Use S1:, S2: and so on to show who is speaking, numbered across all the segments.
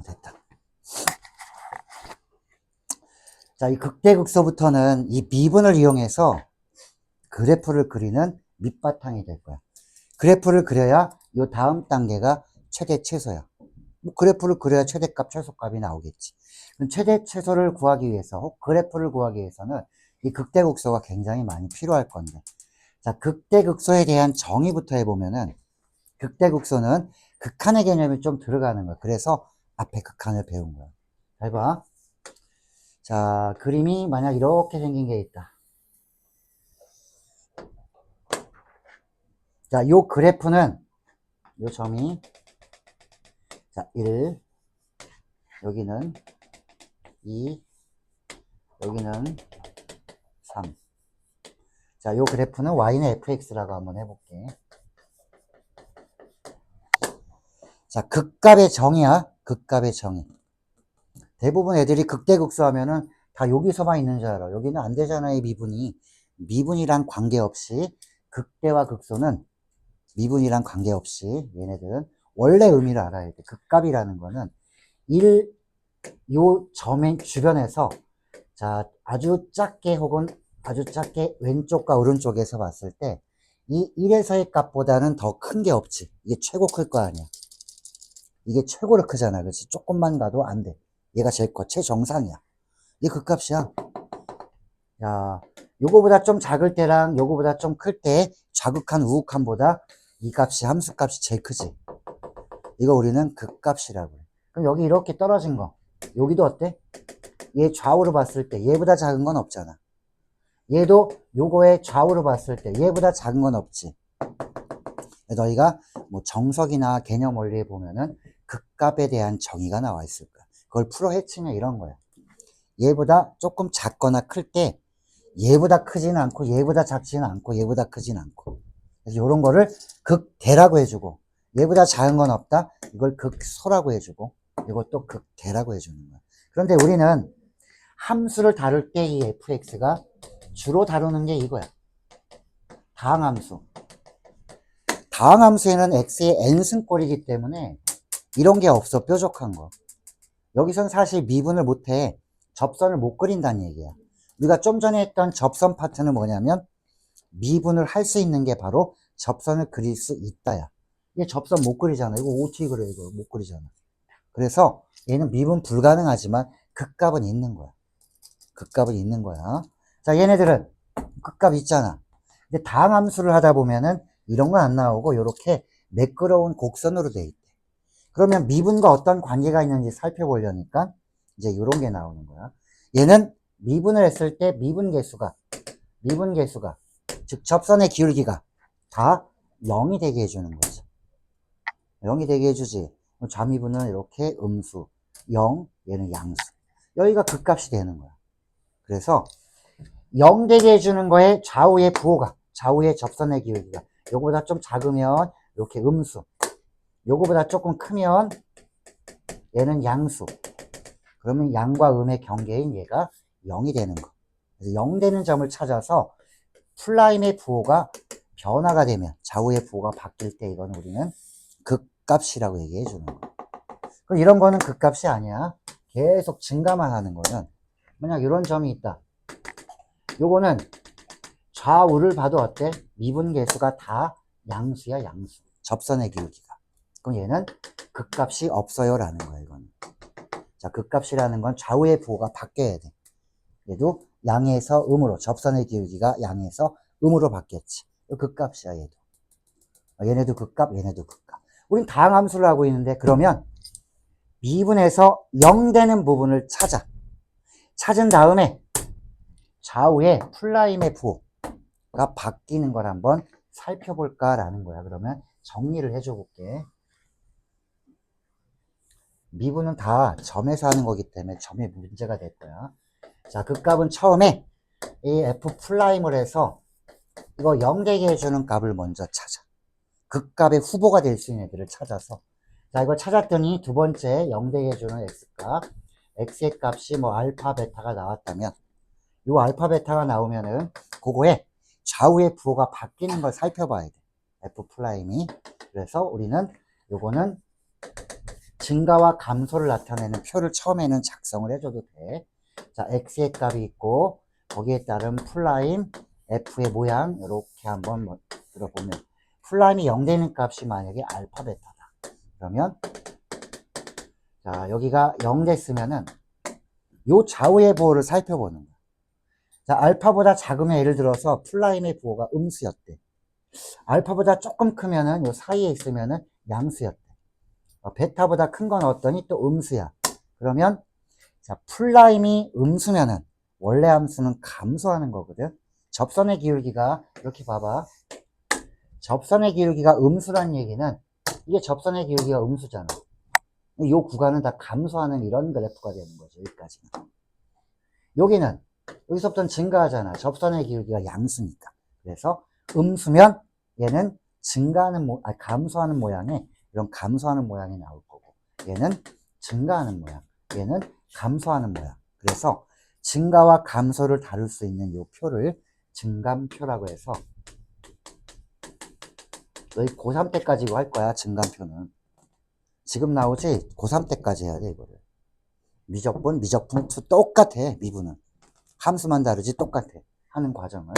S1: 됐다. 자, 이 극대극소부터는 이 미분을 이용해서 그래프를 그리는 밑바탕이 될 거야. 그래프를 그려야 요 다음 단계가 최대 최소야. 뭐 그래프를 그려야 최대값, 최소값이 나오겠지. 그럼 최대 최소를 구하기 위해서, 혹 그래프를 구하기 위해서는 이 극대극소가 굉장히 많이 필요할 건데. 자, 극대극소에 대한 정의부터 해보면은, 극대극소는 극한의 개념이 좀 들어가는 거야. 그래서 앞에 극한을 배운 거야. 잘 봐. 자, 그림이 만약 이렇게 생긴 게 있다. 자, 요 그래프는, 요 점이, 자, 1, 여기는 2, 여기는 3. 자, 요 그래프는 y는 fx라고 한번 해볼게. 자, 극값의 정의야. 극값의 정의. 대부분 애들이 극대극소 하면은 다 여기서만 있는 줄 알아. 여기는 안 되잖아, 이 미분이. 미분이랑 관계없이, 극대와 극소는 미분이랑 관계없이, 얘네들은 원래 의미를 알아야 돼. 극값이라는 거는 1, 요 점의 주변에서, 자, 아주 작게 혹은 아주 작게 왼쪽과 오른쪽에서 봤을 때, 이 1에서의 값보다는 더 큰 게 없지. 이게 최고 클 거 아니야. 이게 최고로 크잖아. 그렇지? 조금만 가도 안 돼. 얘가 제일 커. 최정상이야. 이게 극값이야. 야, 요거보다 좀 작을 때랑 요거보다 좀 클 때 좌극한 우극한보다 이 값이, 함수값이 제일 크지. 이거 우리는 극값이라고 해. 그럼 여기 이렇게 떨어진 거, 여기도 어때? 얘 좌우로 봤을 때 얘보다 작은 건 없잖아. 얘도 요거의 좌우로 봤을 때 얘보다 작은 건 없지. 너희가 뭐 정석이나 개념 원리에 보면은 극값에 대한 정의가 나와 있을 거야. 그걸 풀어 헤치면 이런 거야. 얘보다 조금 작거나 클 때 얘보다 크지는 않고 얘보다 작지는 않고 얘보다 크지는 않고, 그래서 이런 거를 극대라고 해주고, 얘보다 작은 건 없다, 이걸 극소라고 해주고, 이것도 극대라고 해주는 거야. 그런데 우리는 함수를 다룰 때 이 fx가 주로 다루는 게 이거야. 다항함수. 다항함수에는 x의 n승꼴이기 때문에 이런 게 없어. 뾰족한 거. 여기선 사실 미분을 못해. 접선을 못 그린다는 얘기야. 우리가 좀 전에 했던 접선 파트는 뭐냐면, 미분을 할 수 있는 게 바로 접선을 그릴 수 있다야. 이게 접선 못 그리잖아. 이거 어떻게 그려? 이거 못 그리잖아. 그래서 얘는 미분 불가능하지만 극값은 있는 거야. 극값은 있는 거야. 자, 얘네들은 극값 있잖아. 근데 다항함수를 하다 보면은 이런 건 안 나오고 이렇게 매끄러운 곡선으로 돼 있대. 그러면 미분과 어떤 관계가 있는지 살펴보려니까 이제 이런 게 나오는 거야. 얘는 미분을 했을 때 미분 개수가, 즉 접선의 기울기가 다 0이 되게 해주는 거지. 0이 되게 해주지. 좌미분은 이렇게 음수, 0, 얘는 양수. 여기가 극값이 되는 거야. 그래서 0 되게 해주는 거에 좌우의 부호가, 좌우의 접선의 기울기가 요거보다 좀 작으면 이렇게 음수, 요거보다 조금 크면 얘는 양수. 그러면 양과 음의 경계인 얘가 0이 되는 거. 그래서 0 되는 점을 찾아서 플라임의 부호가 변화가 되면, 좌우의 부호가 바뀔 때 이건 우리는 극값이라고 얘기해 주는 거야. 그럼 이런 거는 극값이 아니야. 계속 증가만 하는 거는, 만약 이런 점이 있다. 요거는 좌우를 봐도 어때? 미분 계수가 다 양수야, 양수. 접선의 기울기가. 그럼 얘는 극값이 없어요 라는 거야, 이거는. 자, 극값이라는 건 좌우의 부호가 바뀌어야 돼. 얘도 양에서 음으로, 접선의 기울기가 양에서 음으로 바뀌었지. 극값이야, 얘도. 얘네도 극값, 얘네도 극값. 우린 다항함수를 하고 있는데, 그러면 미분에서 0 되는 부분을 찾은 다음에 좌우의 플라임의 부호가 바뀌는 걸 한번 살펴볼까라는 거야. 그러면 정리를 해줘 볼게. 미분은 다 점에서 하는 거기 때문에 점에 문제가 될 거야. 자, 극값은 처음에 이 f 플라임을 해서 이거 0 되게 해주는 값을 먼저 찾아. 극값의 후보가 될 수 있는 애들을 찾아서, 자, 이거 찾았더니 두 번째 0 되게 해주는 x값, x의 값이 뭐 알파 베타가 나왔다면, 요 알파 베타가 나오면은 그거에 좌우의 부호가 바뀌는 걸 살펴봐야 돼, f 플라임이. 그래서 우리는 요거는 증가와 감소를 나타내는 표를 처음에는 작성을 해줘도 돼. 자, x의 값이 있고 거기에 따른 플라임 f의 모양 이렇게 한번 들어보면 플라임이 0 되는 값이 만약에 알파 베타다. 그러면 자, 여기가 0 됐으면은 요 좌우의 부호를 살펴보는 거야. 자, 알파보다 작으면 예를 들어서 플라임의 부호가 음수였대. 알파보다 조금 크면은 요 사이에 있으면은 양수였대. 베타보다 큰 건 어떠니? 또 음수야. 그러면 자, 플라임이 음수면은 원래 함수는 감소하는 거거든. 접선의 기울기가 이렇게 봐봐. 접선의 기울기가 음수란 얘기는 이게 접선의 기울기가 음수잖아. 이 구간은 다 감소하는 이런 그래프가 되는 거죠. 여기까지는. 여기는 여기서부터는 증가하잖아. 접선의 기울기가 양수니까. 그래서 음수면 얘는 증가하는 감소하는 모양에 이런 감소하는 모양이 나올 거고 얘는 증가하는 모양, 얘는 감소하는 모양. 그래서 증가와 감소를 다룰 수 있는 이 표를 증감표라고 해서 너희 고3 때까지고 할 거야. 증감표는 지금 나오지 고3 때까지 해야 돼. 이거를 미적분, 미적분 똑같아. 미분은 함수만 다르지 똑같아. 하는 과정을.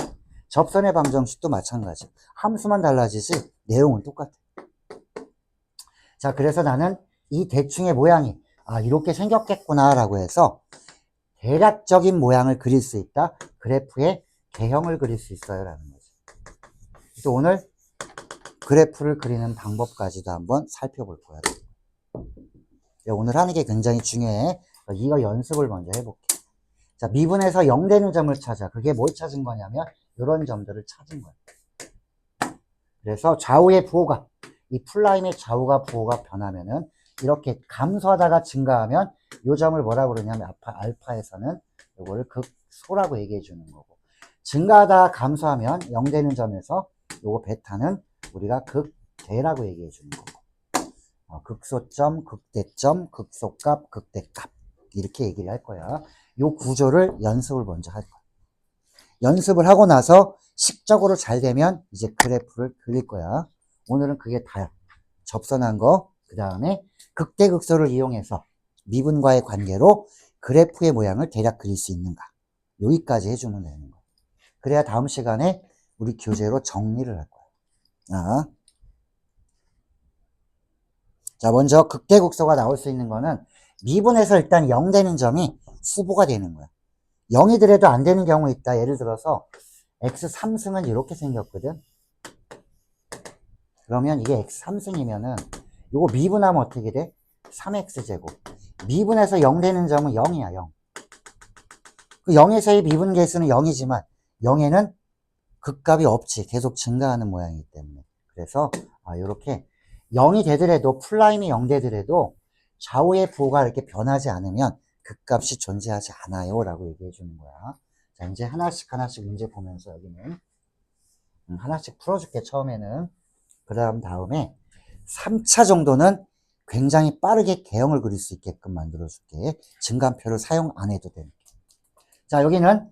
S1: 접선의 방정식도 마찬가지. 함수만 달라지지 내용은 똑같아. 자, 그래서 나는 이 대충의 모양이 이렇게 생겼겠구나 라고 해서 대략적인 모양을 그릴 수 있다. 그래프의 개형을 그릴 수 있어요 라는 거죠. 그래서 오늘 그래프를 그리는 방법까지도 한번 살펴볼 거야. 오늘 하는 게 굉장히 중요해. 이거 연습을 먼저 해볼게. 자, 미분에서 0 되는 점을 찾아. 그게 뭘 찾은 거냐면 이런 점들을 찾은 거야. 그래서 좌우의 부호가 이 플라임의 좌우가 부호가 변하면은 이렇게 감소하다가 증가하면 이 점을 뭐라고 그러냐면 알파에서는 이거를 극소라고 얘기해 주는 거고 증가하다가 감소하면 0 되는 점에서 요거 베타는 우리가 극대라고 얘기해 주는 거고 극소점, 극대점, 극소값, 극대값 이렇게 얘기를 할 거야. 요 구조를 연습을 먼저 할 거야. 연습을 하고 나서 식적으로 잘 되면 이제 그래프를 그릴 거야. 오늘은 그게 다야. 접선한 거, 그 다음에 극대극소를 이용해서 미분과의 관계로 그래프의 모양을 대략 그릴 수 있는가. 여기까지 해주면 되는 거야. 그래야 다음 시간에 우리 교재로 정리를 할 거야. 자, 먼저 극대극소가 나올 수 있는 거는 미분에서 일단 0 되는 점이 후보가 되는 거야. 0이더라도 안 되는 경우 있다. 예를 들어서 x 3승은 이렇게 생겼거든. 그러면 이게 x 3승이면은 요거 미분하면 어떻게 돼? 3x제곱. 미분에서 0 되는 점은 0이야, 0. 그 0에서의 미분 개수는 0이지만 0에는 극값이 없지. 계속 증가하는 모양이기 때문에. 그래서 이렇게 0이 되더라도 플라임이 0 되더라도 좌우의 부호가 이렇게 변하지 않으면 극값이 존재하지 않아요 라고 얘기해 주는 거야. 자, 이제 하나씩 문제 보면서 여기는 하나씩 풀어줄게. 처음에는. 그 다음에 3차 정도는 굉장히 빠르게 개형을 그릴 수 있게끔 만들어줄게. 증감표를 사용 안 해도 되니까. 자, 여기는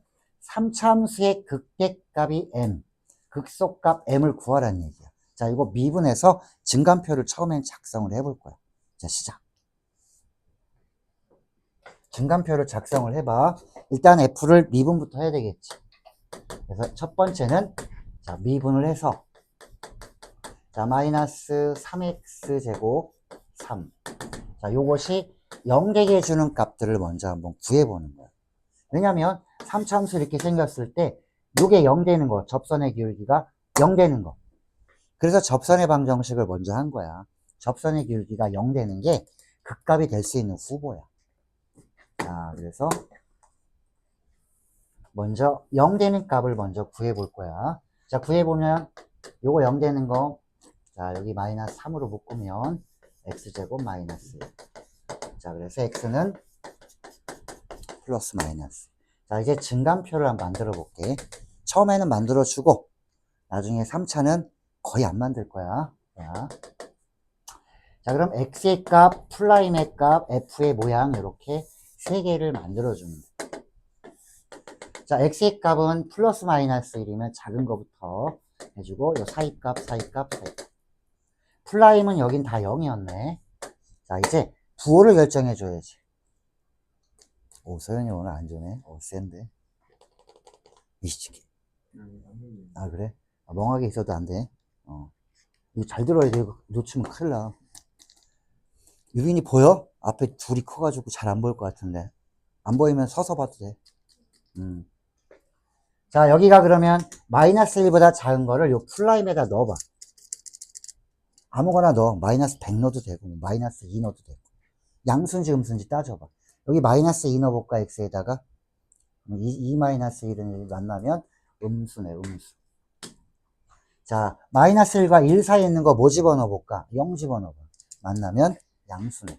S1: 3차 함수의 극대값이 m, 극소값 m을 구하라는 얘기야. 자, 이거 미분해서 증감표를 처음엔 작성을 해볼 거야. 자, 시작. 증감표를 작성을 해봐. 일단 f를 미분부터 해야 되겠지. 그래서 첫 번째는 자, 미분을 해서 자, 마이너스 3x제곱 3. 자, 요것이 0 되게 해주는 값들을 먼저 한번 구해보는 거야. 왜냐면 3차 함수 이렇게 생겼을 때 요게 0 되는 거, 접선의 기울기가 0 되는 거. 그래서 접선의 방정식을 먼저 한 거야. 접선의 기울기가 0 되는 게 극값이 될 수 있는 후보야. 자, 그래서 먼저 0 되는 값을 먼저 구해볼 거야. 자, 구해보면 요거 0 되는 거, 자, 여기 마이너스 3으로 묶으면 x제곱 마이너스. 자, 그래서 x는 플러스 마이너스. 자, 이제 증감표를 한번 만들어 볼게. 처음에는 만들어 주고 나중에 3차는 거의 안 만들 거야. 자, 그럼 x의 값, 플라임의 값, f의 모양 이렇게 세 개를 만들어 줍니다. 자, x의 값은 플러스 마이너스 1이면 작은 거부터 해주고 요 사이값. 플라임은 여긴 다 0이었네. 자, 이제 부호를 결정해 줘야지. 오, 서현이 오늘 안 좋네. 센데. 이씨. 아, 그래? 멍하게 있어도 안 돼. 이거 잘 들어야 돼. 이거 놓치면 큰일 나. 유빈이 보여? 앞에 둘이 커가지고 잘 안 보일 것 같은데. 안 보이면 서서 봐도 돼. 자, 여기가 그러면 마이너스 1보다 작은 거를 요 플라임에다 넣어봐. 아무거나 넣어. 마이너스 100 넣어도 되고, 마이너스 2 넣어도 되고. 양수인지 음수인지 따져봐. 여기 마이너스 2 넣어볼까, x에다가? 2 마이너스 1을 만나면 음수네, 음수. 자, 마이너스 1과 1 사이에 있는 거 뭐 집어넣어볼까? 0 집어넣어봐. 만나면 양수네.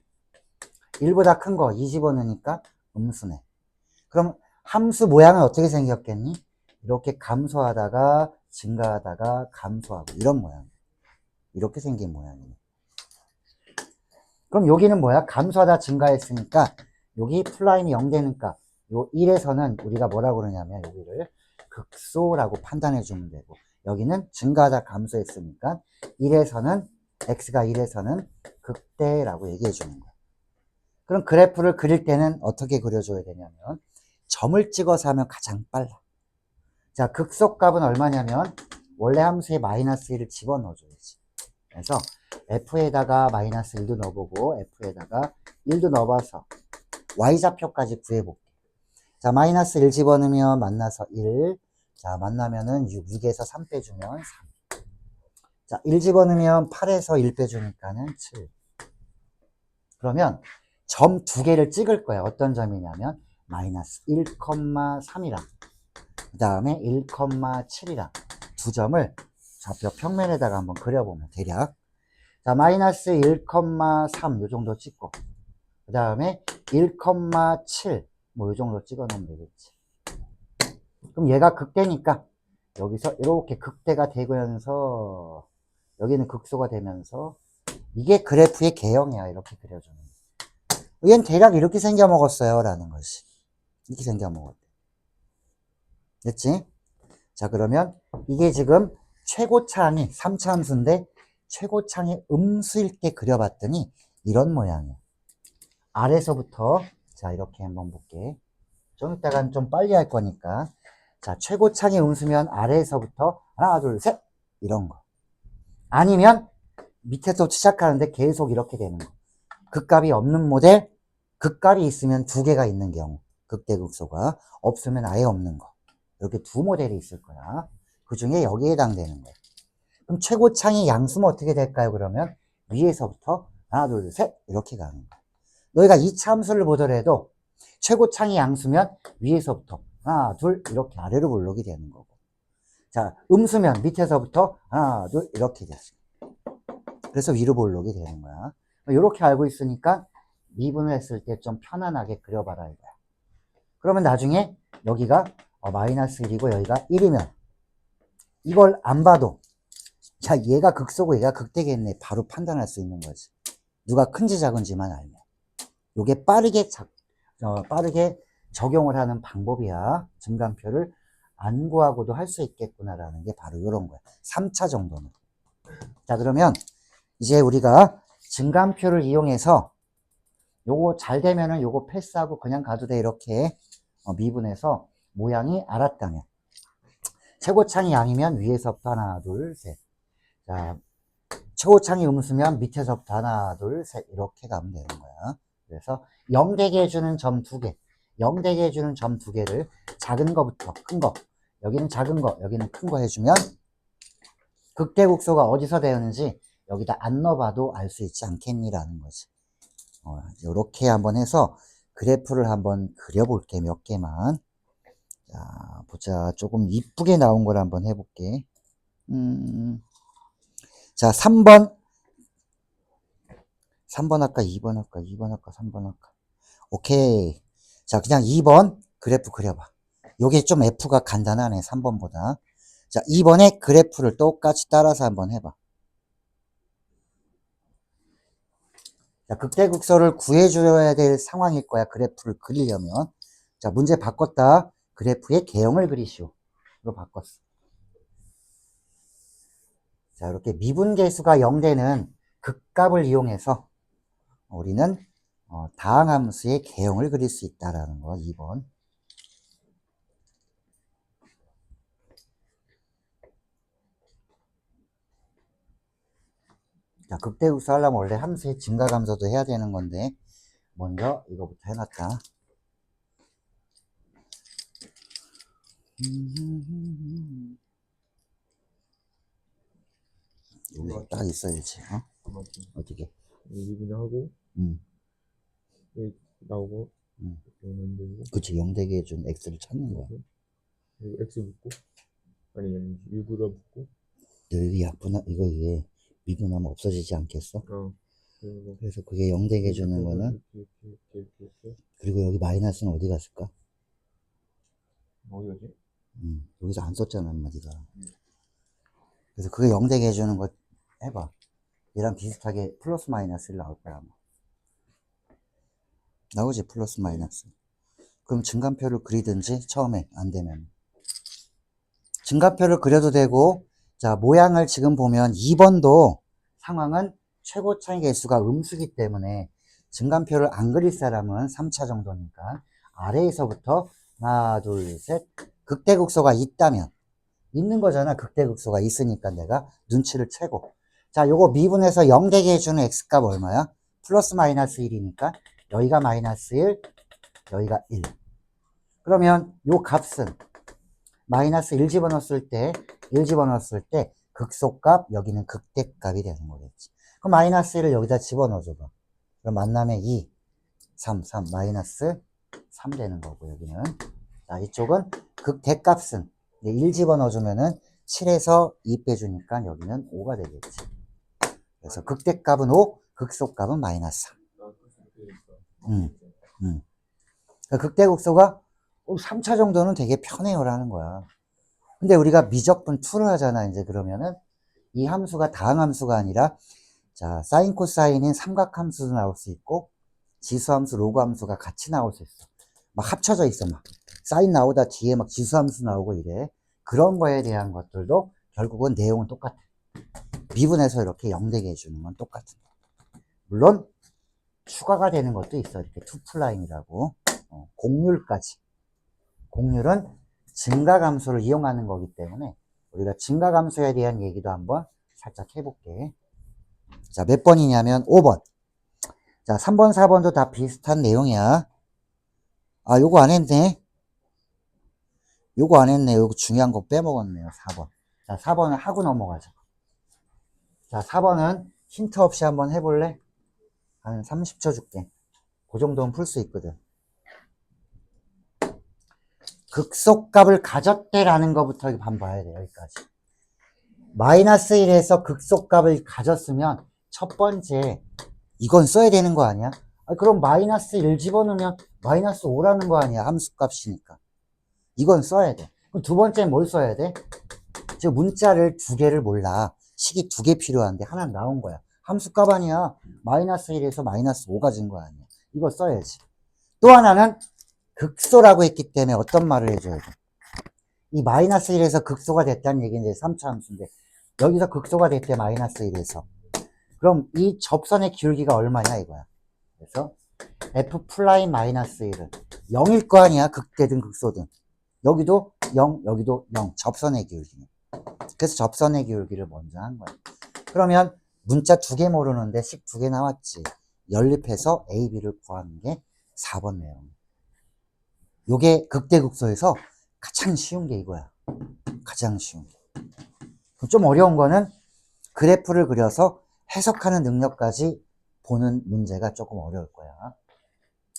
S1: 1보다 큰 거 2 집어넣으니까 음수네. 그럼 함수 모양은 어떻게 생겼겠니? 이렇게 감소하다가 증가하다가 감소하고 이런 모양. 이렇게 생긴 모양이네. 그럼 여기는 뭐야? 감소하다 증가했으니까 여기 플라임이 0 되니까 요 1에서는 우리가 뭐라고 그러냐면 여기를 극소라고 판단해 주면 되고, 여기는 증가하다 감소했으니까 1에서는 x가 1에서는 극대라고 얘기해 주는 거야. 그럼 그래프를 그릴 때는 어떻게 그려줘야 되냐면 점을 찍어서 하면 가장 빨라. 자, 극소값은 얼마냐면 원래 함수에 마이너스 1을 집어넣어줘야지. 그래서 f에다가 마이너스 1도 넣어보고 f에다가 1도 넣어봐서 y좌표까지 구해볼게. 자, 마이너스 1 집어넣으면 만나서 1. 자, 만나면은 6에서 3 빼주면 3. 자, 1 집어넣으면 8에서 1 빼주니까는 7. 그러면 점 두 개를 찍을 거야. 어떤 점이냐면 마이너스 1,3이랑 그 다음에 1,7이랑 두 점을 좌표 평면에다가 한번 그려보면 대략, 자, 마이너스 1,3 요 정도 찍고 그 다음에 1,7 뭐 요 정도 찍어 놓으면 되겠지. 그럼 얘가 극대니까 여기서 이렇게 극대가 되면서 여기는 극소가 되면서 이게 그래프의 개형이야. 이렇게 그려주는. 얘는 대략 이렇게 생겨 먹었어요 라는 것이. 이렇게 생겨 먹었대. 됐지? 자, 그러면 이게 지금 최고차항이 3차 함수인데 최고차항이 음수일 때 그려봤더니 이런 모양이야. 아래서부터 자 이렇게 한번 볼게. 좀 이따간 좀 빨리 할 거니까. 자, 최고차항이 음수면 아래에서부터 하나 둘 셋 이런 거. 아니면 밑에서 시작하는데 계속 이렇게 되는 거. 극값이 없는 모델, 극값이 있으면 두 개가 있는 경우, 극대극소가 없으면 아예 없는 거. 이렇게 두 모델이 있을 거야. 그 중에 여기에 해당되는 거야. 그럼 최고차항이 양수면 어떻게 될까요? 그러면 위에서부터 하나 둘 셋 이렇게 가는 거야. 너희가 2차 함수를 보더라도 최고차항이 양수면 위에서부터 하나 둘 이렇게 아래로 올라오게 되는 거고, 자, 음수면 밑에서부터 하나 둘 이렇게 됐어. 그래서 위로 올라오게 되는 거야. 이렇게 알고 있으니까 미분을 했을 때 좀 편안하게 그려봐라 이거야. 그러면 나중에 여기가 마이너스 1이고 여기가 1이면 이걸 안 봐도 자, 얘가 극소고 얘가 극대겠네 바로 판단할 수 있는 거지. 누가 큰지 작은지만 알면. 요게 빠르게 적용을 하는 방법이야. 증간표를 안 구하고도 할 수 있겠구나라는 게 바로 이런 거야. 3차 정도는. 자, 그러면 이제 우리가 증간표를 이용해서 요거 잘 되면은 요거 패스하고 그냥 가도 돼. 이렇게 미분해서 모양이 알았다면, 최고차항이 양이면 위에서부터 하나 둘 셋, 자, 최고차항이 음수면 밑에서부터 하나 둘 셋 이렇게 가면 되는 거야. 그래서 0 되게 해주는 점 두 개, 0 되게 해주는 점 두 개를 작은 거부터 큰 거, 여기는 작은 거 여기는 큰 거 해주면 극대국소가 어디서 되었는지 여기다 안 넣어봐도 알 수 있지 않겠니라는 거지. 요렇게 한번 해서 그래프를 한번 그려볼게. 몇 개만. 자, 보자. 조금 이쁘게 나온 걸 한번 해볼게. 자, 3번 할까? 2번 할까? 2번 할까? 3번 할까? 오케이. 자, 그냥 2번 그래프 그려봐. 요게 좀 F가 간단하네. 3번보다. 자, 2번에 그래프를 똑같이 따라서 한번 해봐. 자, 극대극소를 구해줘야 될 상황일 거야. 그래프를 그리려면. 자, 문제 바꿨다. 그래프의 개형을 그리시오. 이거 바꿨어. 자, 이렇게 미분계수가 0되는 극값을 이용해서 우리는 다항함수의 개형을 그릴 수 있다라는 거, 2번. 자, 극대극소 하려면 원래 함수의 증가감소도 해야 되는 건데, 먼저 이거부터 해놨다. 여기 딱 있어야지, 어떻게?
S2: 미분을 하고, 여기 나오고,
S1: 그치, 0되게 해준 x를 찾는 거야.
S2: 그리고 x 묶고, 아니, 6으로 묶고,
S1: 여기 약분하, 이게 미분하면 없어지지 않겠어?
S2: 그리고
S1: 그래서 그게 0되게 해주는 거는,
S2: 이렇게.
S1: 그리고 여기 마이너스는 어디 갔을까?
S2: 어디 가지?
S1: 여기서 안 썼잖아, 한마디가. 그래서 그게 0되게 해주는 거 해봐. 얘랑 비슷하게 플러스 마이너스를 나올 거야, 아마. 나오지, 플러스 마이너스. 그럼 증간표를 그리든지, 처음에 안 되면. 증가표를 그려도 되고, 자, 모양을 지금 보면 2번도 상황은 최고 차이 개수가 음수기 때문에 증간표를 안 그릴 사람은 3차 정도니까 아래에서부터 하나, 둘, 셋, 극대극소가 있다면 있는 거잖아. 극대극소가 있으니까 내가 눈치를 채고. 자, 요거 미분해서 0 되게 해주는 x값 얼마야? 플러스 마이너스 1이니까 여기가 마이너스 1, 여기가 1. 그러면 요 값은 마이너스 1 집어넣었을 때, 1 집어넣었을 때 극소값, 여기는 극대값이 되는 거겠지. 그럼 마이너스 1을 여기다 집어넣어줘봐. 그럼 만남에 2, 3, 마이너스 3 되는 거고, 여기는. 자, 이쪽은 극대값은 1 집어넣어주면은 7에서 2 빼주니까 여기는 5가 되겠지. 그래서 극대값은 5, 극소값은 마이너스 3. 그러니까 극대극소가 3차 정도는 되게 편해요라는 거야. 근데 우리가 미적분 2를 하잖아, 이제 그러면은. 이 함수가 다항함수가 아니라, 자, 사인, 코사인인 삼각함수도 나올 수 있고, 지수함수, 로그함수가 같이 나올 수 있어. 막 합쳐져 있어, 막. 사인 나오다 뒤에 막 지수함수 나오고 이래. 그런 거에 대한 것들도 결국은 내용은 똑같아. 미분해서 이렇게 0 되게 해주는 건 똑같은 거. 물론, 추가가 되는 것도 있어. 이렇게 투플라인이라고. 공률까지. 공률은 증가감소를 이용하는 거기 때문에 우리가 증가감소에 대한 얘기도 한번 살짝 해볼게. 자, 몇 번이냐면 5번. 자, 3번, 4번도 다 비슷한 내용이야. 아, 요거 안 했네. 요거 안 했네. 요거 중요한 거 빼먹었네요. 4번. 자, 4번은 하고 넘어가자. 자, 4번은 힌트 없이 한번 해볼래? 한 30초 줄게. 그 정도는 풀 수 있거든. 극소값을 가졌대라는 것부터 한번 봐야 돼, 여기까지. 마이너스 1에서 극소값을 가졌으면 첫 번째, 이건 써야 되는 거 아니야? 그럼 마이너스 1 집어넣으면 마이너스 5라는 거 아니야? 함수값이니까. 이건 써야 돼. 그럼 두 번째 뭘 써야 돼? 지금 문자를 두 개를 몰라. 식이 두 개 필요한데 하나 나온 거야. 함수값 아니야. 마이너스 1에서 마이너스 5가 진 거 아니야. 이거 써야지. 또 하나는 극소라고 했기 때문에 어떤 말을 해줘야 돼? 이 마이너스 1에서 극소가 됐다는 얘기는 이제 3차 함수인데 여기서 극소가 됐대, 마이너스 1에서. 그럼 이 접선의 기울기가 얼마냐 이거야. 그래서 f 플라인 마이너스 1은 0일 거 아니야. 극대든 극소든. 여기도 0, 여기도 0. 접선의 기울기는. 그래서 접선의 기울기를 먼저 한 거야. 그러면 문자 두 개 모르는데 식 두 개 나왔지. 연립해서 A, B를 구하는 게 4번 내용. 요게 극대극소에서 가장 쉬운 게 이거야. 가장 쉬운 게. 좀 어려운 거는 그래프를 그려서 해석하는 능력까지 보는 문제가 조금 어려울 거야.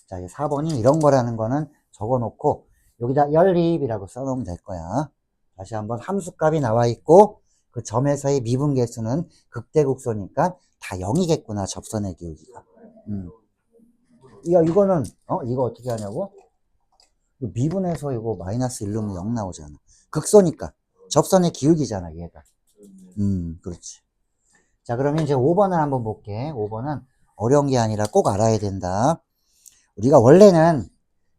S1: 자, 4번이 이런 거라는 거는 적어 놓고 여기다 연립이라고 써 놓으면 될 거야. 다시 한번 함수값이 나와 있고 그 점에서의 미분 개수는 극대극소니까 다 0이겠구나, 접선의 기울기가. 이거는 이거 어떻게 하냐고? 미분해서 이거 마이너스 1 넣으면 0 나오잖아. 극소니까 접선의 기울기잖아, 얘가. 그렇지. 자, 그러면 이제 5번을 한번 볼게. 5번은 어려운 게 아니라 꼭 알아야 된다. 우리가 원래는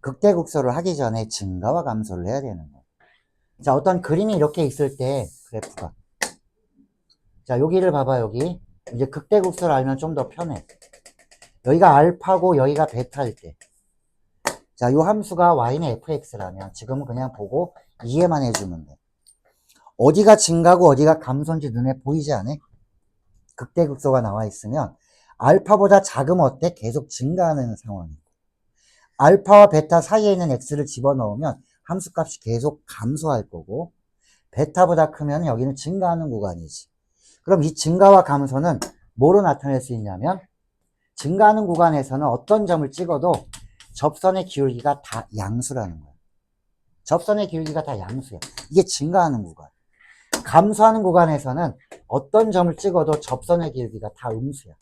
S1: 극대극소를 하기 전에 증가와 감소를 해야 되는 거야. 자, 어떤 그림이 이렇게 있을 때 그래프가, 자, 여기를 봐봐. 여기 이제 극대극소를 알면 좀 더 편해. 여기가 알파고 여기가 베타일 때. 자, 요 함수가 y는 fx라면 지금은 그냥 보고 이해만 해주면 돼. 어디가 증가고 어디가 감소인지 눈에 보이지 않아? 극대극소가 나와 있으면 알파보다 작으면 어때? 계속 증가하는 상황이고 알파와 베타 사이에 있는 x를 집어넣으면 함수값이 계속 감소할 거고 베타보다 크면 여기는 증가하는 구간이지. 그럼 이 증가와 감소는 뭐로 나타낼 수 있냐면 증가하는 구간에서는 어떤 점을 찍어도 접선의 기울기가 다 양수라는 거야. 접선의 기울기가 다 양수야. 이게 증가하는 구간. 감소하는 구간에서는 어떤 점을 찍어도 접선의 기울기가 다 음수야.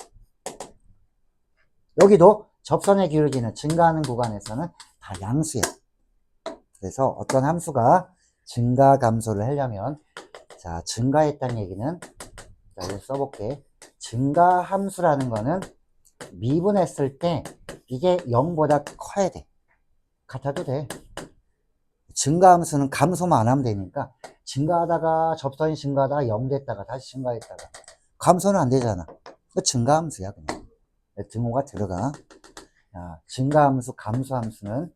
S1: 여기도 접선의 기울기는 증가하는 구간에서는 다 양수야. 그래서 어떤 함수가 증가 감소를 하려면 자, 증가했다는 얘기는 자, 여기 써볼게. 증가 함수라는 거는 미분했을 때 이게 0보다 커야 돼. 같아도 돼. 증가 함수는 감소만 안 하면 되니까 증가하다가 접선이 증가하다가 0 됐다가 다시 증가했다가 감소는 안 되잖아. 그 증가 함수야 그냥. 등호가 들어가. 자, 증가 함수, 감소 함수는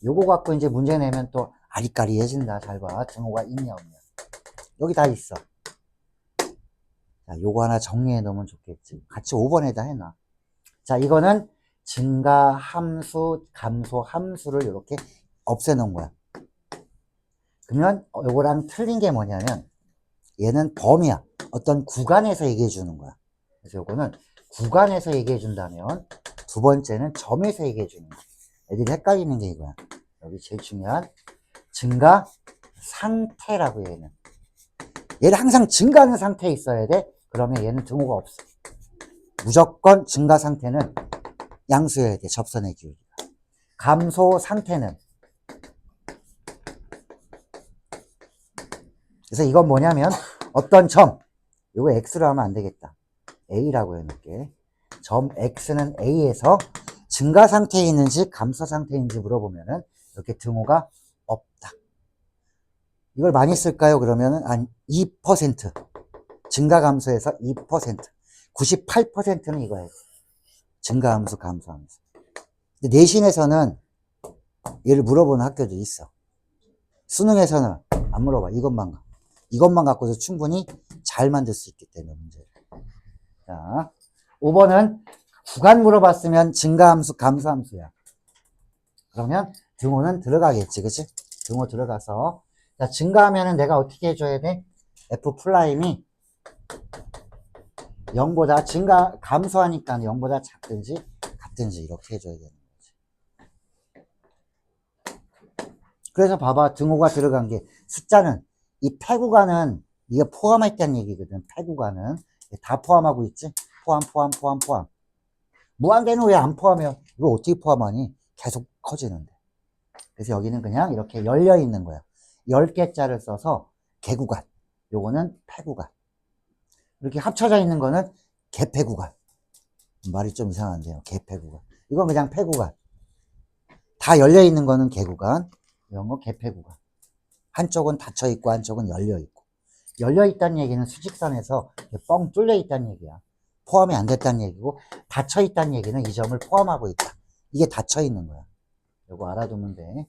S1: 요거 갖고 이제 문제 내면 또 아리까리해진다. 잘 봐. 등호가 있냐 없냐. 여기 다 있어. 자, 요거 하나 정리해 놓으면 좋겠지. 같이 5번에다 해놔. 자, 이거는 증가 함수, 감소 함수를 이렇게 없애 놓은 거야. 그러면 요거랑 틀린 게 뭐냐면 얘는 범위야. 어떤 구간에서 얘기해 주는 거야. 그래서 요거는 구간에서 얘기해 준다면 두 번째는 점에서 얘기해 주는 거야. 애들이 헷갈리는 게 이거야. 여기 제일 중요한 증가 상태라고 얘는. 얘를 항상 증가하는 상태에 있어야 돼. 그러면 얘는 등호가 없어. 무조건 증가 상태는 양수여야 돼. 접선의 기울기가. 감소 상태는. 그래서 이건 뭐냐면 어떤 점. 이거 x로 하면 안 되겠다. a라고 해놓을게. 점 x는 a에서 증가 상태에 있는지 감소 상태인지 물어보면은 이렇게 등호가 없다. 이걸 많이 쓸까요? 그러면은 한 2%. 증가 감소에서 2%. 98%는 이거예요. 증가 함수, 감소 함수. 근데 내신에서는 얘를 물어보는 학교도 있어. 수능에서는 안 물어봐. 이것만 갖고도 충분히 잘 만들 수 있기 때문에 문제를. 자, 5번은 구간 물어봤으면 증가함수, 감소함수야. 그러면 등호는 들어가겠지, 그치? 등호 들어가서. 자, 증가하면은 내가 어떻게 해줘야 돼? F 플라임이 0보다 감소하니까 0보다 작든지 같든지 이렇게 해줘야 되는 거지. 그래서 봐봐. 등호가 들어간 게 숫자는 이 패구간은 이게 포함했다는 얘기거든. 패구간은 다 포함하고 있지? 포함. 무한대는 왜 안 포함해요? 이거 어떻게 포함하니? 계속 커지는데. 그래서 여기는 그냥 이렇게 열려 있는 거야. 10개짜를 써서 개구간. 요거는 패구간. 이렇게 합쳐져 있는 거는 개패구간. 말이 좀 이상한데요. 개패구간. 이건 그냥 패구간. 다 열려 있는 거는 개구간. 이런 거 개패구간. 한쪽은 닫혀 있고 한쪽은 열려 있고. 열려 있다는 얘기는 수직선에서 뻥 뚫려 있다는 얘기야. 포함이 안 됐다는 얘기고, 닫혀 있다는 얘기는 이 점을 포함하고 있다. 이게 닫혀 있는 거야. 요거 알아두면 돼.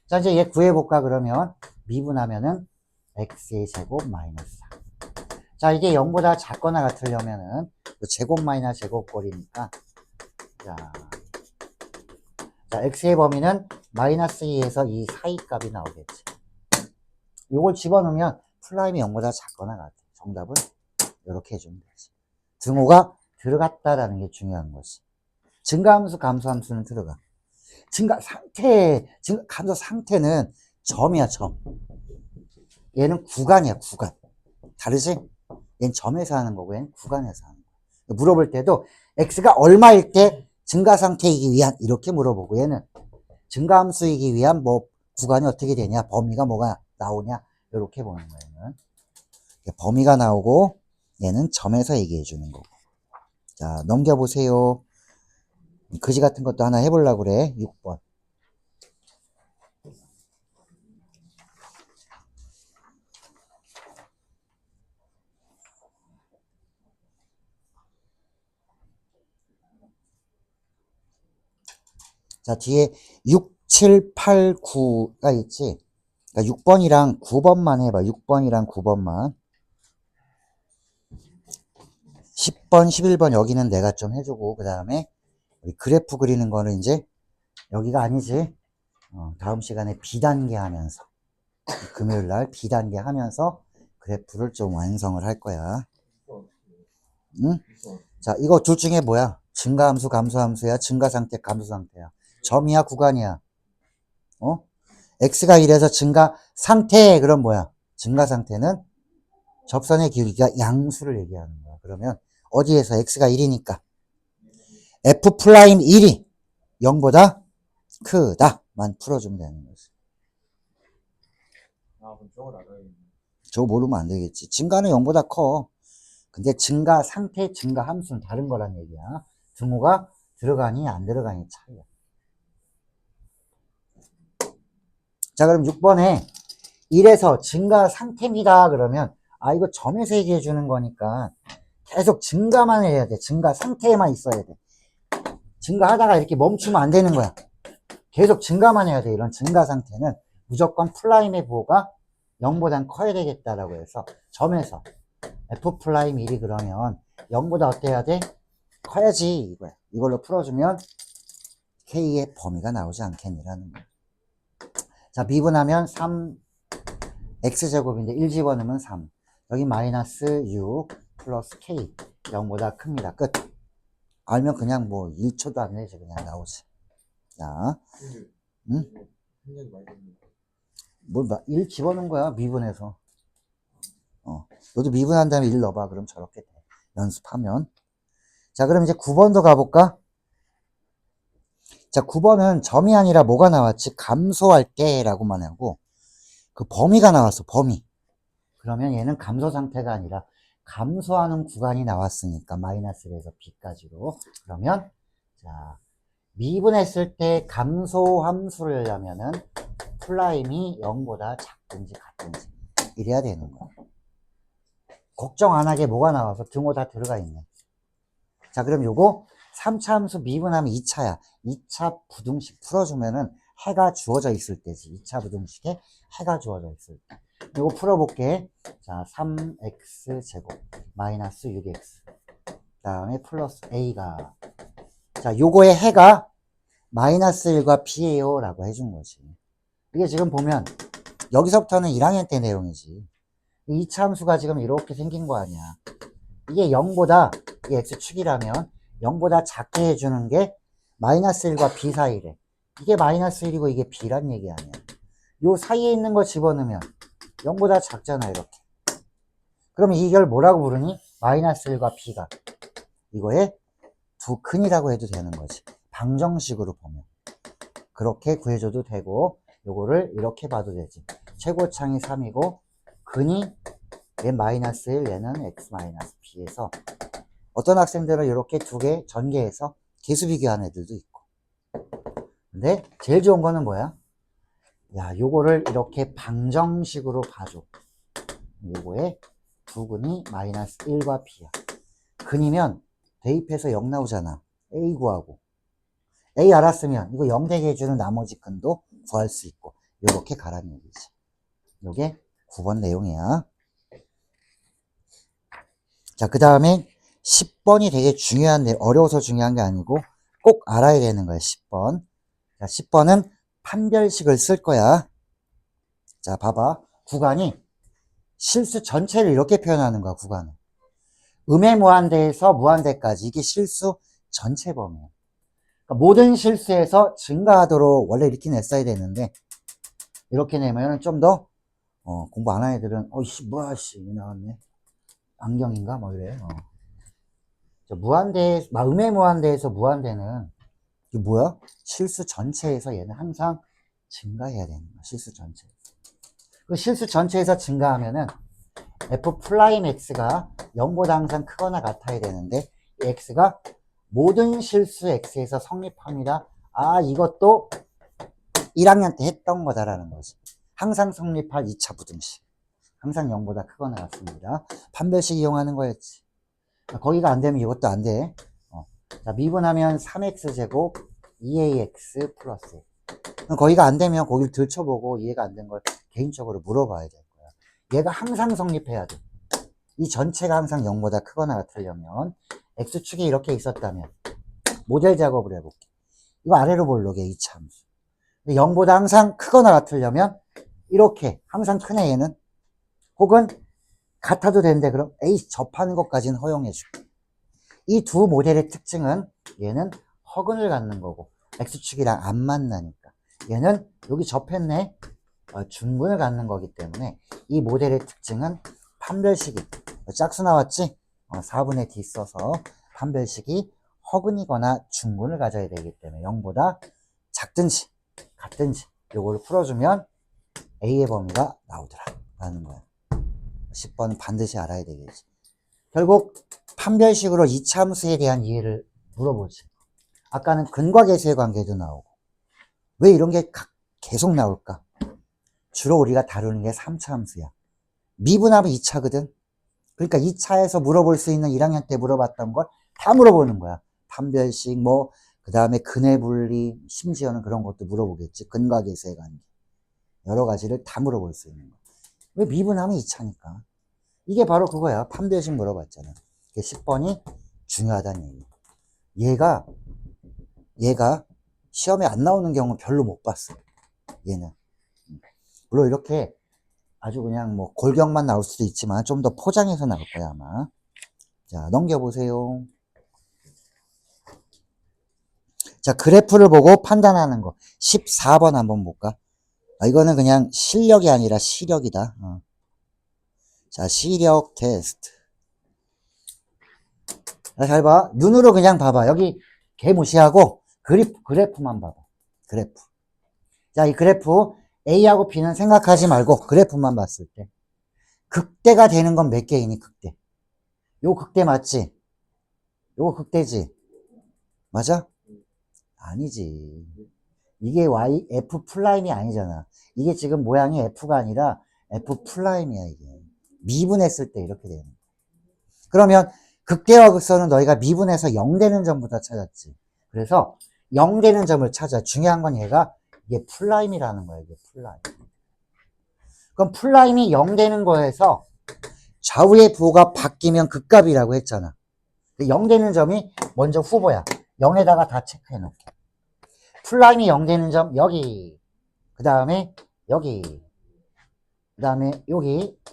S1: 자, 이제 얘 구해볼까, 그러면. 미분하면은 x의 제곱 마이너스 4. 자, 이게 0보다 작거나 같으려면은 제곱 마이너스 제곱꼴이니까. 자, x의 범위는 마이너스 2에서 이 사이 값이 나오겠지. 요걸 집어넣으면 플라임이 0보다 작거나 같아. 정답은 이렇게 해주면 되지. 등호가 들어갔다라는 게 중요한 거지. 증가함수, 감소함수는 들어가. 감소 상태는 점이야, 점. 얘는 구간이야, 구간. 다르지? 얘는 점에서 하는 거고, 얘는 구간에서 하는 거야. 물어볼 때도 x가 얼마일 때 증가 상태이기 위한, 이렇게 물어보고, 얘는 증가함수이기 위한 뭐, 구간이 어떻게 되냐, 범위가 뭐가 나오냐, 이렇게 보는 거야, 얘는. 범위가 나오고, 얘는 점에서 얘기해 주는 거고. 자, 넘겨보세요. 그지 같은 것도 하나 해보려고 그래. 6번. 자, 뒤에 6, 7, 8, 9가 있지. 그러니까 6번이랑 9번만 해봐. 6번이랑 9번만. 10번, 11번 여기는 내가 좀 해주고, 그 다음에 우리 그래프 그리는 거는 이제 여기가 아니지. 다음 시간에 B단계 하면서, 금요일 날 B단계 하면서 그래프를 좀 완성을 할 거야. 응? 자, 이거 둘 중에 뭐야? 증가함수, 감소함수야? 증가상태, 감소상태야? 점이야, 구간이야? x가 1에서 증가 상태, 그럼 뭐야? 증가 상태는 접선의 기울기가 양수를 얘기하는 거야. 그러면 어디에서 x가 1이니까 f'1이 0보다 크다만 풀어주면 되는 거지.
S2: 그럼 저걸 알아야겠네.
S1: 저거 모르면 안 되겠지. 증가는 0보다 커. 근데 증가 상태, 증가 함수는 다른 거란 얘기야. 등호가 들어가니 안 들어가니 차이야. 자, 그럼 6번에 1에서 증가 상태입니다. 그러면 이거 점에서 얘기해 주는 거니까 계속 증가만 해야 돼. 증가 상태에만 있어야 돼. 증가하다가 이렇게 멈추면 안 되는 거야. 계속 증가만 해야 돼. 이런 증가 상태는 무조건 플라임의 부호가 0보단 커야 되겠다라고 해서 점에서 f'1이 그러면 0보다 어때야 돼? 커야지 이거야. 이걸로 풀어주면 k의 범위가 나오지 않겠니라는 거야. 자, 미분하면 3 x제곱인데 1 집어넣으면 3. 여기 마이너스 6 플러스 k 0보다 큽니다. 끝. 알면 그냥 뭐 1초도 안 내지 그냥 나오지. 자, 응?
S2: 생각이 많이 듭니다.
S1: 뭘 1 집어넣은 거야 미분해서. 너도 미분한 다음에 1 넣어봐. 그럼 저렇게 돼. 연습하면. 자, 그럼 이제 9번도 가볼까? 자, 9번은 점이 아니라 뭐가 나왔지? 감소할게 라고만 하고 그 범위가 나왔어. 범위. 그러면 얘는 감소 상태가 아니라 감소하는 구간이 나왔으니까 마이너스 1에서 b까지로. 그러면 자, 미분했을 때 감소 함수를 하면은 플라임이 0보다 작든지 같든지 이래야 되는 거야. 걱정 안 하게 뭐가 나와서 등호 다 들어가 있네. 자, 그럼 요거 3차 함수 미분하면 2차야. 2차 부등식 풀어주면은 해가 주어져 있을 때지. 2차 부등식에 해가 주어져 있을 때. 요거 풀어볼게. 자, 3x 제곱 마이너스 6x 그 다음에 플러스 a가 자, 요거의 해가 마이너스 1과 b예요 라고 해준 거지. 이게 지금 보면 여기서부터는 1학년 때 내용이지. 이 2차 함수가 지금 이렇게 생긴 거 아니야. 이게 0보다 이 x축이라면 0보다 작게 해주는 게 마이너스 1과 b 사이래. 이게 마이너스 1이고 이게 b란 얘기 아니야. 요 사이에 있는 거 집어넣으면 0보다 작잖아 이렇게. 그러면 이걸 뭐라고 부르니? 마이너스 1과 b가 이거의 두 근이라고 해도 되는 거지. 방정식으로 보면 그렇게 구해줘도 되고 요거를 이렇게 봐도 되지. 최고창이 3이고 근이 얘 마이너스 1 얘는 x 마이너스 b에서 어떤 학생들은 이렇게 두 개 전개해서 개수 비교한 애들도 있고. 근데 제일 좋은 거는 뭐야? 야, 요거를 이렇게 방정식으로 봐줘. 요거의 두 근이 마이너스 1과 b야. 근이면 대입해서 0 나오잖아. a 구하고. a 알았으면 이거 0 되게 해주는 나머지 근도 구할 수 있고. 요렇게 가라는 얘기지. 요게 9번 내용이야. 자, 그 다음에 10번이 되게 중요한데, 어려워서 중요한 게 아니고 꼭 알아야 되는 거야, 10번. 자, 10번은 판별식을 쓸 거야. 자, 봐봐. 구간이 실수 전체를 이렇게 표현하는 거야, 구간은. 음의 무한대에서 무한대까지. 이게 실수 전체 범위야. 그러니까 모든 실수에서 증가하도록 원래 이렇게 냈어야 되는데, 이렇게 내면 좀 더, 공부 안 한 애들은, 뭐야, 나왔네. 안경인가? 뭐 이래. 무한대, 음의 무한대에서 무한대는, 이게 뭐야? 실수 전체에서 얘는 항상 증가해야 되는 거야. 실수 전체에서. 그 실수 전체에서 증가하면은 f'(x가 0보다 항상 크거나 같아야 되는데 x가 모든 실수 x에서 성립합니다. 이것도 1학년 때 했던 거다라는 거지. 항상 성립할 2차 부등식. 항상 0보다 크거나 같습니다. 판별식 이용하는 거였지. 거기가 안 되면 이것도 안 돼. 자, 미분하면 3x제곱 2ax 플러스. 거기가 안 되면 거기를 들춰보고 이해가 안 된 걸 개인적으로 물어봐야 될 거야. 얘가 항상 성립해야 돼. 이 전체가 항상 0보다 크거나 같으려면 x축이 이렇게 있었다면 모델 작업을 해볼게. 이거 아래로 볼록해, 이차 함수. 0보다 항상 크거나 같으려면 이렇게 항상 크네 얘는. 혹은 같아도 되는데 그럼 A 접하는 것까지는 허용해 줄게. 이 두 모델의 특징은 얘는 허근을 갖는 거고 x축이랑 안 만나니까 얘는 여기 접했네 중근을 갖는 거기 때문에 이 모델의 특징은 판별식이 짝수 나왔지? 4분의 d 써서 판별식이 허근이거나 중근을 가져야 되기 때문에 0보다 작든지 같든지 요거를 풀어주면 A의 범위가 나오더라 라는 거야. 10번 반드시 알아야 되겠지. 결국 판별식으로 이차함수에 대한 이해를 물어보지. 아까는 근과 계수의 관계도 나오고 왜 이런 게 계속 나올까? 주로 우리가 다루는 게 3차 함수야. 미분하면 2차거든. 그러니까 2차에서 물어볼 수 있는 1학년 때 물어봤던 걸 다 물어보는 거야. 판별식 그 다음에 근의 분리 심지어는 그런 것도 물어보겠지. 근과 계수의 관계 여러 가지를 다 물어볼 수 있는 거. 왜 미분하면 2차니까. 이게 바로 그거야. 판별식 물어봤잖아. 10번이 중요하다는 얘기. 얘가 시험에 안 나오는 경우 별로 못 봤어. 얘는. 물론 이렇게 아주 그냥 뭐 골격만 나올 수도 있지만 좀 더 포장해서 나올 거야 아마. 자, 넘겨보세요. 자, 그래프를 보고 판단하는 거. 14번 한번 볼까? 이거는 그냥 실력이 아니라 시력이다. 자, 시력 테스트. 잘 봐. 눈으로 그냥 봐봐. 여기 개 무시하고 그래프만 봐봐. 그래프. 자, 이 그래프 A하고 B는 생각하지 말고 그래프만 봤을 때 극대가 되는 건 몇 개이니 극대? 요 극대 맞지? 요거 극대지? 맞아? 아니지. 이게 F 플라임이 아니잖아. 이게 지금 모양이 F가 아니라 F 플라임이야 이게. 미분했을 때 이렇게 되는 거야. 그러면 극대와 극선은 너희가 미분해서 0 되는 점부터 찾았지. 그래서 0 되는 점을 찾아. 중요한 건 얘가 이게 플라임이라는 거야. 이게 플라임. 그럼 플라임이 0 되는 거에서 좌우의 부호가 바뀌면 극값이라고 했잖아. 0 되는 점이 먼저 후보야. 0에다가 다 체크해 놓을게. 플라임이 0 되는 점 여기. 그 다음에 여기. 그 다음에 여기.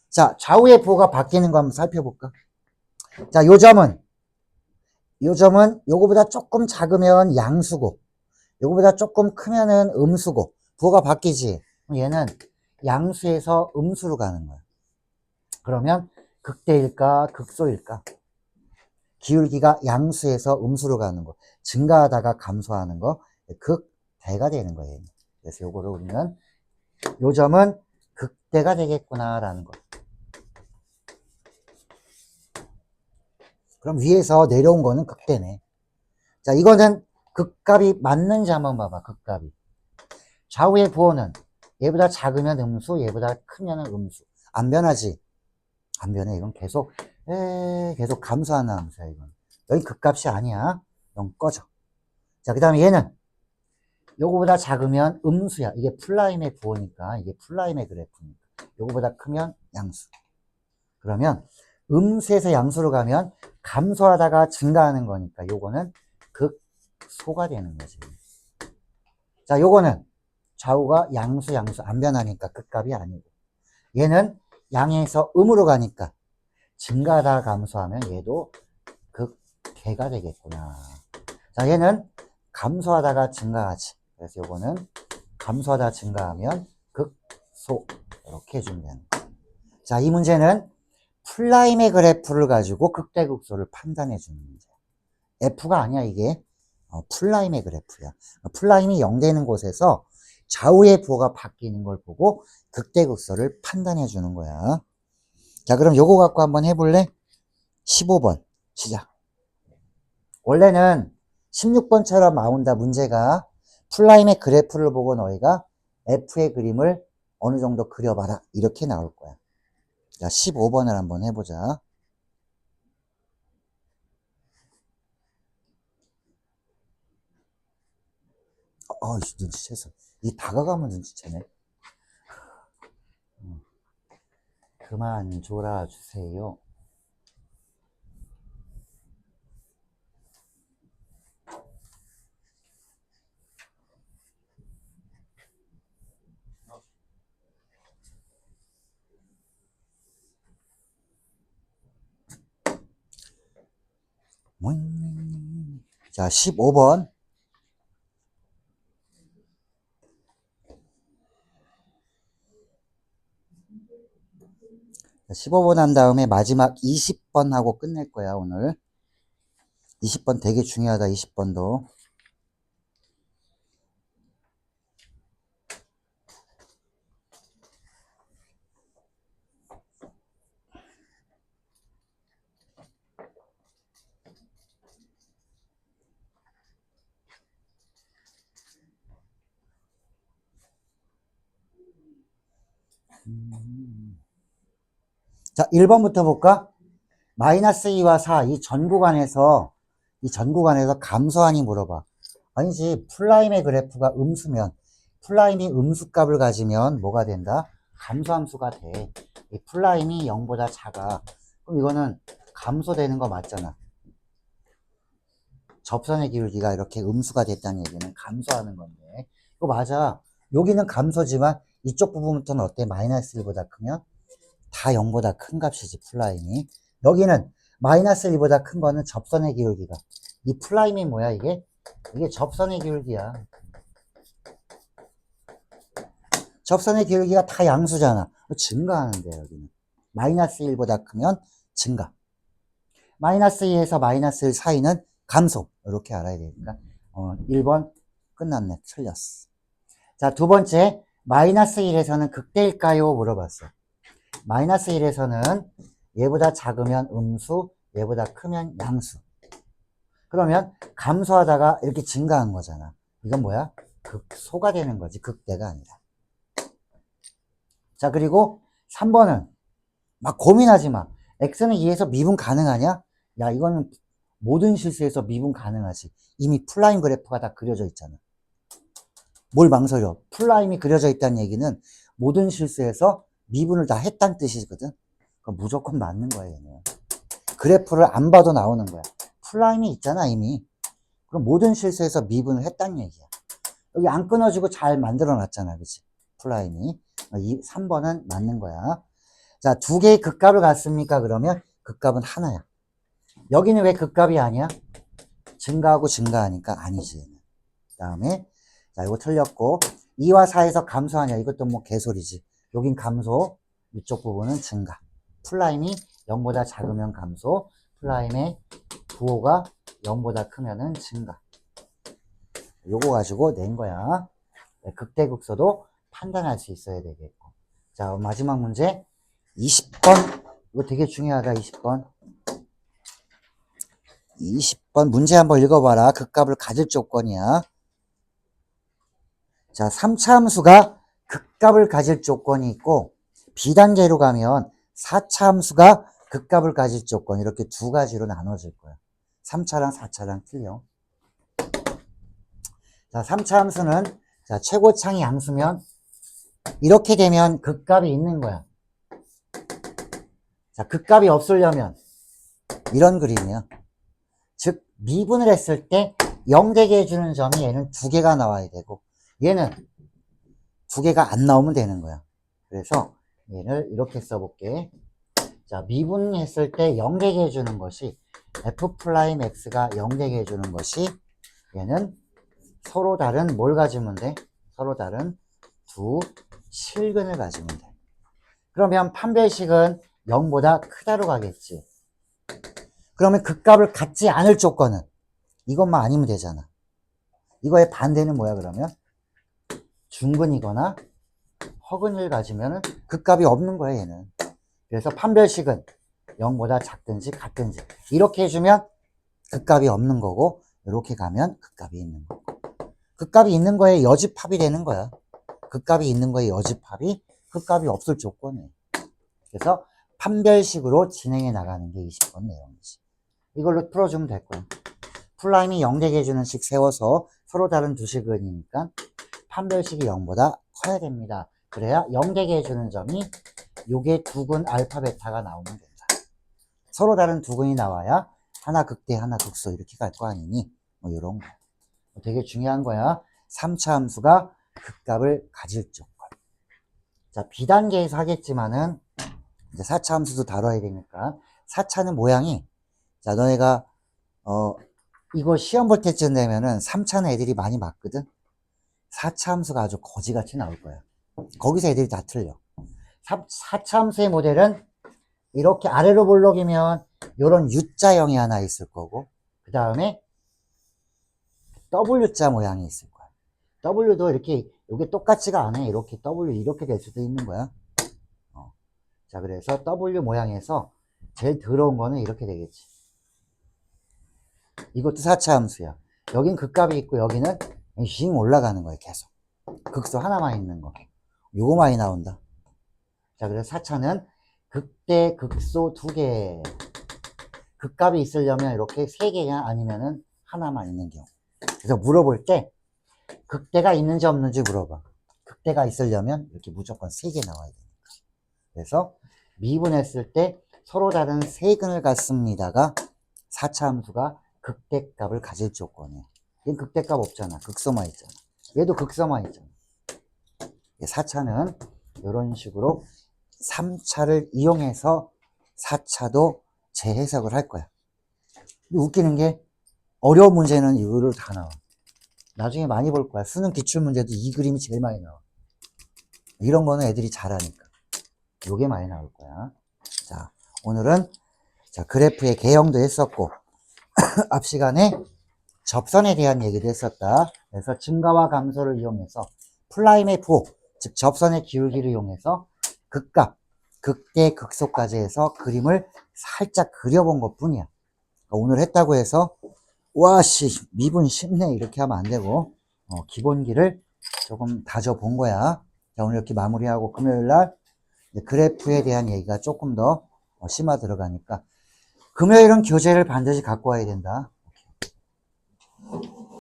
S1: 자, 좌우의 부호가 바뀌는 거 한번 살펴볼까? 자, 요 점은 요거보다 조금 작으면 양수고 요거보다 조금 크면은 음수고 부호가 바뀌지. 얘는 양수에서 음수로 가는 거야. 그러면 극대일까 극소일까? 기울기가 양수에서 음수로 가는 거, 증가하다가 감소하는 거, 극대가 되는 거예요. 그래서 요거를 우리는 요 점은 극대가 되겠구나라는 거. 그럼 위에서 내려온 거는 극대네. 자, 이거는 극값이 맞는지 한번 봐봐. 극값이. 좌우의 부호는 얘보다 작으면 음수, 얘보다 크면 음수. 안 변하지? 안 변해. 이건 계속 감소하는 함수야, 이건. 여기 극값이 아니야. 0 꺼져. 자, 그 다음에 얘는 요거보다 작으면 음수야. 이게 플라임의 부호니까, 이게 플라임의 그래프니까. 요거보다 크면 양수. 그러면 음수에서 양수로 가면 감소하다가 증가하는 거니까 요거는 극소가 되는 거지. 자, 요거는 좌우가 양수 안 변하니까 극값이 아니고 얘는 양에서 음으로 가니까 증가하다가 감소하면 얘도 극대가 되겠구나. 자, 얘는 감소하다가 증가하지. 그래서 요거는 감소하다가 증가하면 극소 이렇게 해주면 되는 거야. 자, 이 문제는 플라임의 그래프를 가지고 극대극소를 판단해 주는 문제야. F가 아니야 이게. 플라임의 그래프야. 플라임이 0 되는 곳에서 좌우의 부호가 바뀌는 걸 보고 극대극소를 판단해 주는 거야. 자, 그럼 요거 갖고 한번 해볼래? 15번 시작. 원래는 16번처럼 나온다 문제가 플라임의 그래프를 보고 너희가 F의 그림을 어느 정도 그려봐라 이렇게 나올 거야. 자, 15번을 한번 해보자. 눈치챘어. 이 다가가면 눈치채네. 그만 졸아주세요. 자, 15번. 15번 한 다음에 마지막 20번 하고 끝낼 거야, 오늘. 20번 되게 중요하다, 20번도. 자, 1번부터 볼까? 마이너스 2와 4, 이 전 구간에서 감소하니 물어봐. 아니지, 플라임의 그래프가 음수면, 플라임이 음수값을 가지면 뭐가 된다? 감소함수가 돼. 이 플라임이 0보다 작아. 그럼 이거는 감소되는 거 맞잖아. 접선의 기울기가 이렇게 음수가 됐다는 얘기는 감소하는 건데. 이거 맞아. 여기는 감소지만 이쪽 부분부터는 어때? 마이너스 1보다 크면 다 0보다 큰 값이지, 플라임이. 여기는 마이너스 1보다 큰 거는 접선의 기울기가. 이 플라임이 뭐야, 이게? 이게 접선의 기울기야. 접선의 기울기가 다 양수잖아. 증가하는데, 여기는. 마이너스 1보다 크면 증가. 마이너스 2에서 마이너스 1 사이는 감소. 이렇게 알아야 되니까. 1번 끝났네. 틀렸어. 자, 두 번째. 마이너스 1에서는 극대일까요? 물어봤어. 마이너스 1에서는 얘보다 작으면 음수, 얘보다 크면 양수. 그러면 감소하다가 이렇게 증가한 거잖아. 이건 뭐야? 극소가 되는 거지. 극대가 아니라. 자, 그리고 3번은 막 고민하지 마. x는 2에서 미분 가능하냐? 야, 이거는 모든 실수에서 미분 가능하지. 이미 플라임 그래프가 다 그려져 있잖아. 뭘 망설여? 플라임이 그려져 있다는 얘기는 모든 실수에서 미분을 다 했다는 뜻이거든. 그럼 무조건 맞는 거야, 얘는. 그래프를 안 봐도 나오는 거야. 플라임이 있잖아, 이미. 그럼 모든 실수에서 미분을 했다는 얘기야. 여기 안 끊어지고 잘 만들어 놨잖아, 그치? 플라임이. 3번은 맞는 거야. 자, 두 개의 극값을 갖습니까? 그러면 극값은 하나야. 여기는 왜 극값이 아니야? 증가하고 증가하니까 아니지. 그 다음에, 자, 이거 틀렸고, 2와 4에서 감소하냐? 이것도 뭐 개소리지. 여긴 감소, 이쪽 부분은 증가. 플라임이 0보다 작으면 감소, 플라임의 부호가 0보다 크면은 증가. 요거 가지고 낸 거야. 극대극소도 판단할 수 있어야 되겠고. 자, 마지막 문제 20번. 이거 되게 중요하다. 20번. 20번 문제 한번 읽어봐라. 극값을 가질 조건이야. 자, 3차 함수가 극값을 가질 조건이 있고 B단계로 가면 4차 함수가 극값을 가질 조건, 이렇게 두 가지로 나눠질 거야. 3차랑 4차랑 틀려. 자, 3차 함수는, 자, 최고창이 양수면 이렇게 되면 극값이 있는 거야. 자, 극값이 없으려면 이런 그림이야. 즉 미분을 했을 때 0되게 해주는 점이 얘는 두 개가 나와야 되고 얘는 두 개가 안 나오면 되는 거야. 그래서 얘를 이렇게 써볼게. 자, 미분했을 때 0되게 해주는 것이 F'X가 0되게 해주는 것이 얘는 서로 다른 뭘 가지면 돼? 서로 다른 두 실근을 가지면 돼. 그러면 판별식은 0보다 크다로 가겠지. 그러면 극값을 갖지 않을 조건은 이것만 아니면 되잖아. 이거의 반대는 뭐야 그러면? 중근이거나 허근을 가지면 극값이 없는 거야 얘는. 그래서 판별식은 0보다 작든지 같든지 이렇게 해주면 극값이 없는 거고 이렇게 가면 극값이 있는 거고. 극값이 있는 거에 여집합이 되는 거야. 극값이 있는 거에 여집합이 극값이 없을 조건이에요. 그래서 판별식으로 진행해 나가는 게 20번 내용이지. 이걸로 풀어주면 될 거야. 플라임이 0되게 해주는 식 세워서 서로 다른 두 식은이니까 판별식이 0보다 커야 됩니다. 그래야 0 되게 해주는 점이 요게 두근 알파 베타가 나오면 된다. 서로 다른 두근이 나와야 하나 극대 하나 극소 이렇게 갈 거 아니니 뭐 요런 거 되게 중요한 거야. 3차 함수가 극값을 가질 조건. 자, B단계에서 하겠지만은 이제 4차 함수도 다뤄야 되니까 4차는 모양이 자, 너네가 이거 시험 볼 때쯤 되면은 3차는 애들이 많이 맞거든. 4차 함수가 아주 거지같이 나올 거야. 거기서 애들이 다 틀려. 4차 함수의 모델은 이렇게 아래로 볼록이면 요런 U자형이 하나 있을 거고 그 다음에 W자 모양이 있을 거야. W도 이렇게 요게 똑같지가 않아. 이렇게 W 이렇게 될 수도 있는 거야. 자, 그래서 W 모양에서 제일 더러운 거는 이렇게 되겠지. 이것도 4차 함수야. 여긴 극값이 있고 여기는 싱 올라가는 거야. 계속 극소 하나만 있는 거. 요거 많이 나온다. 자, 그래서 4차는 극대 극소 2개. 극값이 있으려면 이렇게 3개냐 아니면은 하나만 있는 경우. 그래서 물어볼 때 극대가 있는지 없는지 물어봐. 극대가 있으려면 이렇게 무조건 3개 나와야 되니까. 그래서 미분했을 때 서로 다른 세근을 갖습니다가 4차 함수가 극대값을 가질 조건이에요. 얘는 극대값 없잖아. 극소만 있잖아. 얘도 극소만 있잖아. 4차는 이런 식으로 3차를 이용해서 4차도 재해석을 할 거야. 근데 웃기는 게 어려운 문제는 이거를 다 나와. 나중에 많이 볼 거야. 수능 기출문제도 이 그림이 제일 많이 나와. 이런 거는 애들이 잘하니까. 요게 많이 나올 거야. 자, 오늘은 자, 그래프의 개형도 했었고 앞 시간에 접선에 대한 얘기도 했었다. 그래서 증가와 감소를 이용해서 플라임의 부호, 즉 접선의 기울기를 이용해서 극값, 극대, 극소까지 해서 그림을 살짝 그려본 것 뿐이야. 오늘 했다고 해서 와씨 미분 쉽네 이렇게 하면 안 되고 기본기를 조금 다져본 거야. 자, 오늘 이렇게 마무리하고 금요일날 그래프에 대한 얘기가 조금 더 심화 들어가니까 금요일은 교재를 반드시 갖고 와야 된다.